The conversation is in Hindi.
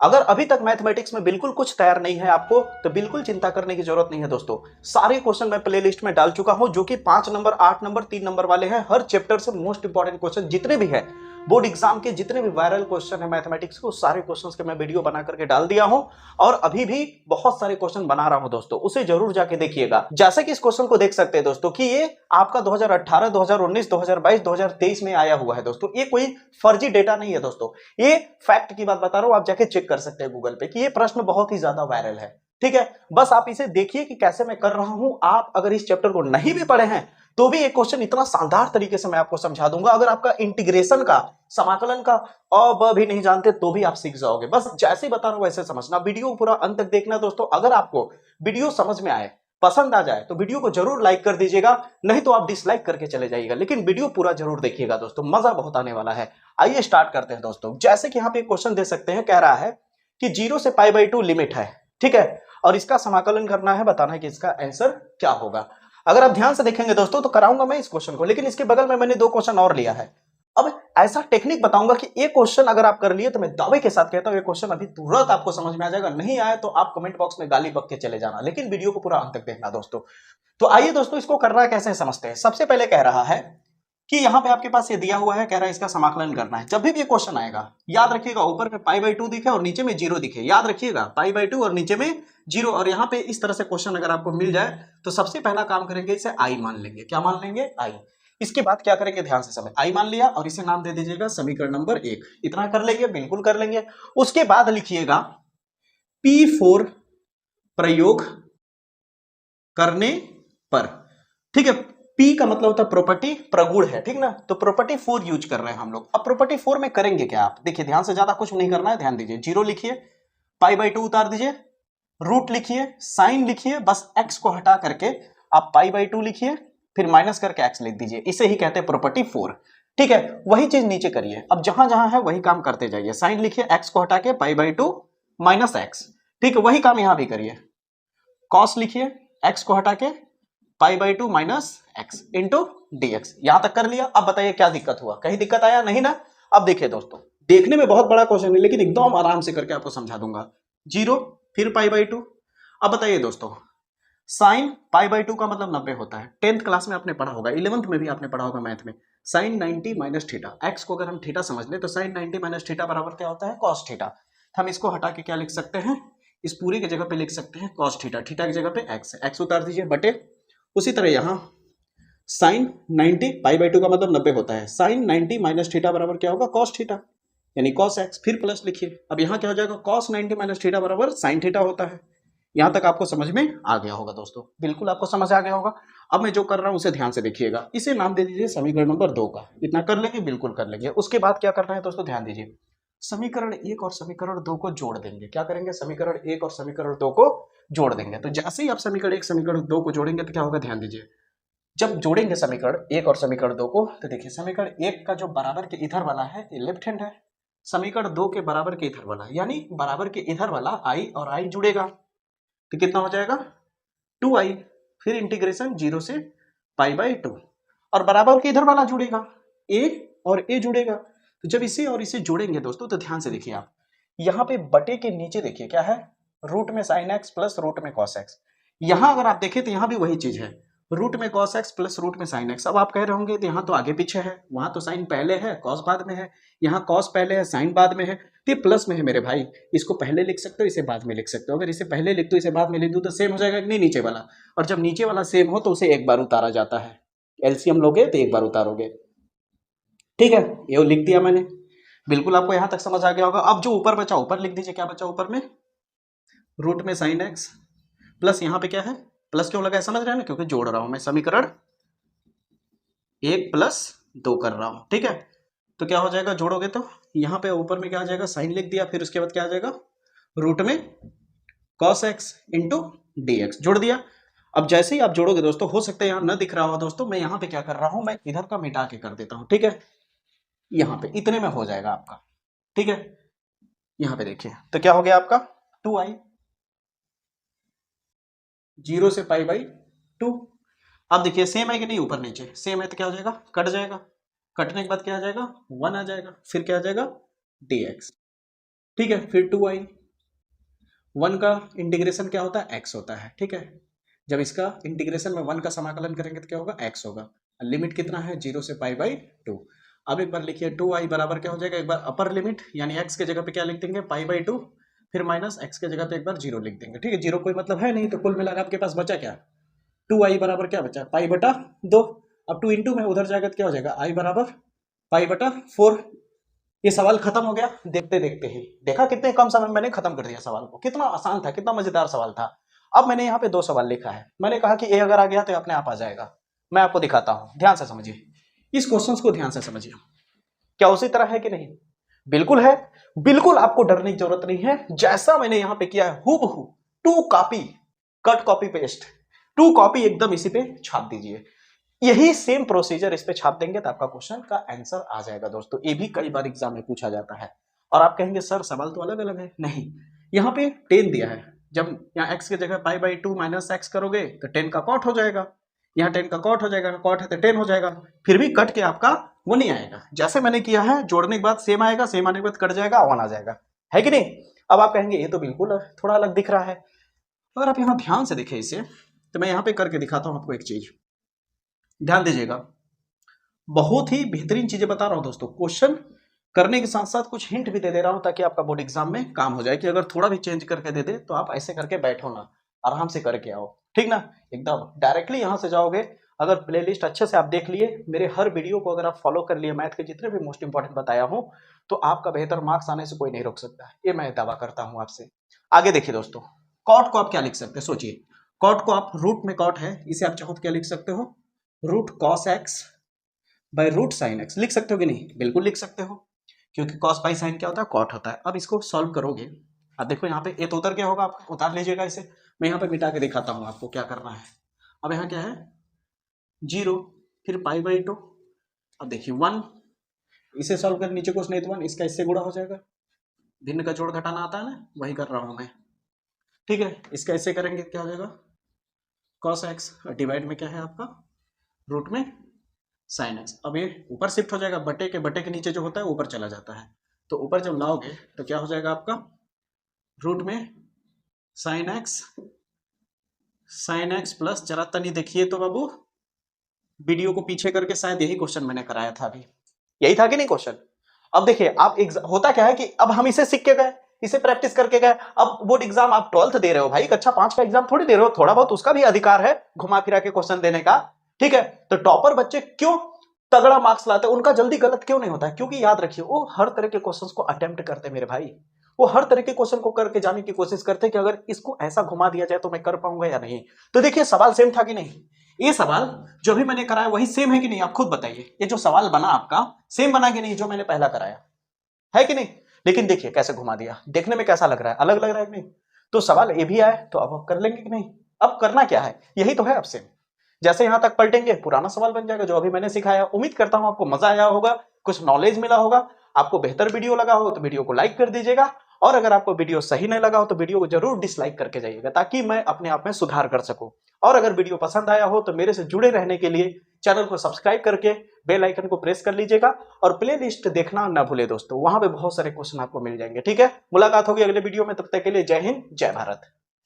अगर अभी तक मैथमेटिक्स में बिल्कुल कुछ तैयार नहीं है आपको, तो बिल्कुल चिंता करने की जरूरत नहीं है दोस्तों। सारे क्वेश्चन मैं प्लेलिस्ट में डाल चुका हूं, जो कि 5 नंबर, 8 नंबर, 3 नंबर वाले हैं। हर चैप्टर से मोस्ट इंपॉर्टेंट क्वेश्चन जितने भी हैं, बोर्ड एग्जाम के जितने भी वायरल क्वेश्चन है मैथमेटिक्स के, सारे क्वेश्चंस के मैं वीडियो बना करके डाल दिया हूं। और अभी भी बहुत सारे क्वेश्चन बना रहा हूं दोस्तों, उसे जरूर जाके देखिएगा। जैसे कि इस क्वेश्चन को देख सकते हैं दोस्तों कि ये आपका 2018, 2019, 2022, 2023 में आया हुआ है दोस्तों। ये कोई फर्जी डेटा नहीं है दोस्तों, ये फैक्ट की बात बता रहा हूं। आप जाके चेक कर सकते हैं गूगल पे कि ये प्रश्न बहुत ही ज्यादा वायरल है। ठीक है, बस आप इसे देखिए कि कैसे मैं कर रहा हूं। आप अगर इस चैप्टर को नहीं भी पढ़े हैं तो भी एक क्वेश्चन इतना शानदार तरीके से मैं आपको समझा दूंगा। अगर आपका इंटीग्रेशन का, समाकलन का अ ब भी नहीं जानते तो भी आप सीख जाओगे। बस जैसे बता रहा हूं वैसे समझना। वीडियो पूरा अंत तक देखना दोस्तों। अगर आपको वीडियो समझ में आए, पसंद आ जाए, तो वीडियो को जरूर लाइक कर दीजिएगा, नहीं तो आप डिसलाइक करके चले जाइएगा। लेकिन वीडियो पूरा जरूर देखिएगा दोस्तों, मजा बहुत आने वाला है। आइए स्टार्ट करते हैं दोस्तों। जैसे कि यहाँ पे क्वेश्चन दे सकते हैं, कह रहा है कि 0 से π/2 लिमिट है, ठीक है, और इसका समाकलन करना है, बताना है कि इसका आंसर क्या होगा। अगर आप ध्यान से देखेंगे दोस्तों तो कराऊंगा मैं इस क्वेश्चन को, लेकिन इसके बगल में मैंने 2 क्वेश्चन और लिया है। अब ऐसा टेक्निक बताऊंगा कि एक क्वेश्चन अगर आप कर लिए तो मैं दावे के साथ कहता हूं ये क्वेश्चन अभी तुरंत आपको समझ में आ जाएगा। नहीं आया तो आप कमेंट बॉक्स में गाली बक के चले जाना, लेकिन वीडियो को पूरा अंत तक देखना दोस्तों। तो आइए दोस्तों, इसको करना कैसे समझते हैं। सबसे पहले कह रहा है कि यहां पे आपके पास ये दिया हुआ है, कह रहा है इसका समाकलन करना है। जब भी ये क्वेश्चन आएगा याद रखिएगा, ऊपर में π/2 दिखे और नीचे में 0 दिखे, याद रखिएगा π/2 और नीचे में 0। और यहाँ पे इस तरह से क्वेश्चन अगर आपको मिल जाए तो सबसे पहला काम करेंगे, इसे आई मान लेंगे। क्या मान लेंगे? आई। इसके बाद क्या करेंगे, ध्यान से समझ। आई मान लिया और इसे नाम दे दीजिएगा समीकरण नंबर 1। इतना कर लेंगे, बिल्कुल कर लेंगे। उसके बाद लिखिएगा P4 प्रयोग करने पर। ठीक है, पी का मतलब होता है प्रॉपर्टी, प्रगुण है, ठीक ना। तो प्रॉपर्टी 4 यूज कर रहे हैं हम लोग। अब प्रॉपर्टी 4 में करेंगे क्या, आप देखिए ध्यान से, ज्यादा कुछ नहीं करना है, ध्यान दीजिए। 0 लिखिए, π/2 उतार दीजिए, रूट लिखिए, साइन लिखिए, बस x को हटा करके आप π/2 लिखिए, फिर माइनस करके x लिख दीजिए। इसे ही कहते हैं प्रॉपर्टी 4। ठीक है, वही चीज नीचे करिए। अब जहां जहां है वही काम करते जाइए। साइन लिखिए, x को हटा के π/2 माइनस x। ठीक है, वही काम यहां भी करिए। कॉस लिखिए, x को हटा के π/2 माइनस एक्स इंटू dx। यहां तक कर लिया। अब बताइए क्या दिक्कत हुआ, कहीं दिक्कत आया? नहीं ना। अब देखिए दोस्तों, देखने में बहुत बड़ा क्वेश्चन है, लेकिन एकदम आराम से करके आपको समझा दूंगा। 0 फिर π/2। अब बताइए दोस्तों, साइन π/2 का मतलब 90 होता है। 10th क्लास में आपने पढ़ा होगा, 11th में भी आपने पढ़ा होगा मैथ में। साइन 90 माइनस थीटा, एक्स को अगर हम थीटा समझ ले तो साइन 90 माइनस थीटा बराबर क्या होता है, कॉस थीटा। हम इसको हटा के क्या लिख सकते हैं, इस पूरी की जगह पे लिख सकते हैं कॉस थीटा। थीटा की जगह पे एक्स, एक्स उतार दीजिए, बटे। उसी तरह यहां साइन 90 π/2 का मतलब 90 होता है। साइन 90 माइनस थीटा बराबर क्या होगा, कॉस थीटा, यानी कॉस एक्स। फिर प्लस लिखिए। अब यहां क्या हो जाएगा, कॉस 90 माइनस थीटा बराबर साइन थीटा होता है। यहां तक आपको समझ में आ गया होगा दोस्तों, बिल्कुल आपको समझ आ गया होगा। अब मैं जो कर रहा हूं उसे ध्यान से देखिएगा। इसे नाम दे दीजिए समीकरण नंबर 2 का। इतना कर लेंगे, बिल्कुल कर लेंगे। उसके बाद क्या करना है दोस्तों, ध्यान दीजिए। समीकरण 1 और समीकरण 2 को जोड़ देंगे। क्या करेंगे, समीकरण 1 और समीकरण 2 को जोड़ देंगे। तो जैसे ही आप समीकरण 1 समीकरण 2 को जोड़ेंगे तो क्या होगा, ध्यान दीजिए। जब जोड़ेंगे समीकरण 1 और समीकरण 2 को, तो देखिए समीकरण 1 का जो बराबर के इधर वाला है ये लेफ्ट हैंड है। समीकरण 2 के बराबर के इधर वाला, यानी बराबर के इधर वाला i और i जुड़ेगा, तो कितना हो जाएगा, 2i। फिर इंटीग्रेशन 0 से π/2, और बराबर के इधर वाला जुड़ेगा, a और a जुड़ेगा। तो जब इसे और इसे जोड़ेंगे दोस्तों, तो ध्यान से देखिए आप, यहाँ पे बटे के नीचे देखिए क्या है, रूट में साइन एक्स प्लस रूट में कॉस एक्स। यहां अगर आप देखें तो यहां भी वही चीज है, रूट में कॉस एक्स प्लस रूट में साइन एक्स। अब आप कह रहे होंगे तो यहाँ तो आगे पीछे है, वहां तो साइन पहले है कॉस बाद में है, यहाँ कॉस पहले है साइन बाद में है, तो ये प्लस में है मेरे भाई। इसको पहले लिख सकते हो, इसे बाद में लिख सकते हो। अगर इसे पहले लिख दो इसे बाद में लिख दो तो सेम हो जाएगा कि नहीं, नीचे वाला। और जब नीचे वाला सेम हो तो उसे एक बार उतारा जाता है। एलसीएम लोगे तो एक बार उतारोगे। ठीक है, ये लिख दिया मैंने, बिल्कुल आपको यहां तक समझ आ गया होगा। अब जो ऊपर बचा ऊपर लिख दीजिए। क्या बचा ऊपर में, रूट में साइन एक्स प्लस यहाँ पे क्या है, प्लस क्यों लगा है समझ रहे हैं ना, क्योंकि जोड़ रहा हूं मैं, समीकरण 1 प्लस 2 कर रहा हूं। ठीक है, तो क्या हो जाएगा, जोड़ोगे तो यहाँ पे ऊपर में क्या आ जाएगा, साइन लिख दिया, फिर उसके बाद क्या आ जाएगा, रूट में cos x into D x, जोड़ दिया। अब जैसे ही आप जोड़ोगे दोस्तों, हो सकता है यहाँ न दिख रहा हो दोस्तों, मैं यहाँ पे क्या कर रहा हूं, मैं इधर का मिटा के कर देता हूं। ठीक है, यहाँ पे इतने में हो जाएगा आपका। ठीक है, यहाँ पे देखिए तो क्या हो गया आपका, 2i, 0 से π/2। अब देखिए सेम है कि नहीं, ऊपर नीचे सेम है तो क्या हो जाएगा, कट जाएगा। कटने के बाद क्या आ जाएगा, 1 आ जाएगा। फिर क्या आ जाएगा, dx। ठीक है। फिर 2i, 1 का इंटीग्रेशन क्या होता है, x होता है, ठीक है। जब इसका इंटीग्रेशन में 1 का समाकलन करेंगे तो क्या होगा, x होगा। लिमिट कितना है, 0 से π/2। अब एक बार लिखिए 2i बराबर क्या हो जाएगा, एक बार अपर लिमिट यानी x के जगह पे क्या लिख देंगे, π/2, फिर माइनस x के जगह पे एक बार 0 लिख देंगे, ठीक है। 0 कोई मतलब है नहीं, तो कुल मिलाकर आपके पास बचा क्या, 2i बराबर क्या बचा, π/2। अब 2 इंटू में उधर जाएगा तो क्या हो जाएगा, i बराबर π/4। ये सवाल खत्म हो गया देखते देखते ही। देखा कितने कम समय में मैंने खत्म कर दिया सवाल को, कितना आसान था, कितना मजेदार सवाल था। अब मैंने यहाँ पे 2 सवाल लिखा है, मैंने कहा कि ए अगर आ गया तो अपने आप आ जाएगा। मैं आपको दिखाता हूं, ध्यान से समझिए इस क्वेश्चन को, ध्यान से समझिए। क्या उसी तरह है कि नहीं, बिल्कुल है। बिल्कुल आपको डरने की जरूरत नहीं है, जैसा मैंने यहाँ पे किया है हूबहू 2 copy, cut copy paste 2 copy एकदम इसी पे छाप दीजिए। यही सेम प्रोसीजर इस पे छाप देंगे तो आपका क्वेश्चन का आंसर आ जाएगा दोस्तों। ये भी कई बार एग्जाम में पूछा जाता है। और आप कहेंगे सर सवाल तो अलग अलग है, नहीं, यहाँ पे 10 दिया है, जब यहाँ x की जगह π/2 माइनस x करोगे तो 10 का कॉट हो जाएगा, यहाँ 10 का कॉट हो जाएगा, कॉट है तो 10 हो जाएगा, फिर भी कट के आपका वो नहीं आएगा। जैसे मैंने किया है जोड़ने के बाद सेम आएगा, सेम आने के बाद कट जाएगा, 1 आ जाएगा, है कि नहीं। अब आप कहेंगे ये तो बिल्कुल थोड़ा अलग दिख रहा है। अगर आप यहाँ ध्यान से देखें इसे, तो मैं यहाँ पे करके दिखाता हूँ आपको एक चीज, ध्यान दीजिएगा। बहुत ही बेहतरीन चीजें बता रहा हूं दोस्तों, क्वेश्चन करने के साथ साथ कुछ हिंट भी दे दे रहा हूं ताकि आपका बोर्ड एग्जाम में काम हो जाए कि अगर थोड़ा भी चेंज करके दे दे तो आप ऐसे करके बैठो ना, आराम से करके आओ, ठीक ना। एकदम डायरेक्टली यहां से जाओगे। अगर प्लेलिस्ट अच्छे से आप देख लिए, मेरे हर वीडियो को अगर आप फॉलो कर लिए, मैथ के जितने भी मोस्ट इंपॉर्टेंट बताया हूं, तो आपका बेहतर मार्क्स आने से कोई नहीं रोक सकता, ये मैं दावा करता हूं आपसे। आगे देखिए दोस्तों, कॉट को आप क्या लिख सकते हैं, सोचिए। कॉट को आप रूट में कॉट है, इसे आप चाहो तो क्या लिख सकते हो, root cos x by root sine x लिख सकते हो कि नहीं, बिल्कुल लिख सकते हो, क्योंकि कॉस बाई साइन क्या होता है, कॉट होता है। अब इसको सॉल्व करोगे, अब देखो यहाँ पे ए तो उतर क्या होगा, आपका उतार लीजिएगा इसे, मैं यहाँ पे मिटा के दिखाता हूँ आपको क्या करना है। अब यहाँ क्या है 0, फिर π/2, अब देखिए 1, इसे सॉल्व कर नीचे कुछ नहीं तो 1, इसका इससे गुणा हो जाएगा, भिन्न का जोड़ घटाना आता है ना, वही कर रहा हूँ मैं, ठीक है। इसका इससे करेंगे क्या हो जाएगा कॉस एक्स, डिवाइड में क्या है आपका रूट में साइन एक्स। अब ये ऊपर शिफ्ट हो जाएगा, बटे के नीचे जो होता है ऊपर चला जाता है, तो ऊपर जब लाओगे तो क्या हो जाएगा आपका रूट में साइन एक्स प्लस, जरा तनी देखिए तो बाबू, वीडियो को पीछे करके, शायद यही क्वेश्चन मैंने कराया था अभी, यही था कि नहीं क्वेश्चन। अब देखिए आप होता क्या है कि अब हम इसे सीख के गए, इसे प्रैक्टिस करके गए, अब बोर्ड एग्जाम आप 12th दे रहे हो भाई, कक्षा 5 का एग्जाम थोड़ी दे रहे हो, थोड़ा बहुत उसका भी अधिकार है घुमा फिरा के क्वेश्चन देने का, ठीक है। तो टॉपर बच्चे क्यों तगड़ा मार्क्स लाते हैं, उनका जल्दी गलत क्यों नहीं होता है, क्योंकि याद रखिए वो हर तरह के क्वेश्चंस को अटेम्प्ट करते हैं मेरे भाई, वो हर तरह के क्वेश्चन को करके जाने की कोशिश करते हैं कि अगर इसको ऐसा घुमा दिया जाए तो मैं कर पाऊंगा या नहीं। तो देखिए सवाल सेम था कि नहीं, ये सवाल जो भी मैंने कराया वही सेम है कि नहीं, आप खुद बताइए, ये जो सवाल बना आपका सेम बना कि नहीं जो मैंने पहला कराया, है कि नहीं। लेकिन देखिए कैसे घुमा दिया, देखने में कैसा लग रहा है, अलग लग रहा है कि नहीं। तो सवाल ये भी आए तो अब कर लेंगे कि नहीं, अब करना क्या है, यही तो है। अब से जैसे यहां तक पलटेंगे पुराना सवाल बन जाएगा जो अभी मैंने सिखाया। उम्मीद करता हूं आपको मजा आया होगा, कुछ नॉलेज मिला होगा। आपको बेहतर वीडियो लगा हो तो वीडियो को लाइक कर दीजिएगा, और अगर आपको वीडियो सही नहीं लगा हो तो वीडियो को जरूर डिसलाइक करके जाइएगा, ताकि मैं अपने आप में सुधार कर सकूं। और अगर वीडियो पसंद आया हो तो मेरे से जुड़े रहने के लिए चैनल को सब्सक्राइब करके बेल आइकन को प्रेस कर लीजिएगा, और प्ले लिस्ट देखना ना भूले दोस्तों, वहां पे बहुत सारे क्वेश्चन आपको मिल जाएंगे, ठीक है। मुलाकात होगी अगले वीडियो में, तब तक के लिए जय हिंद जय भारत।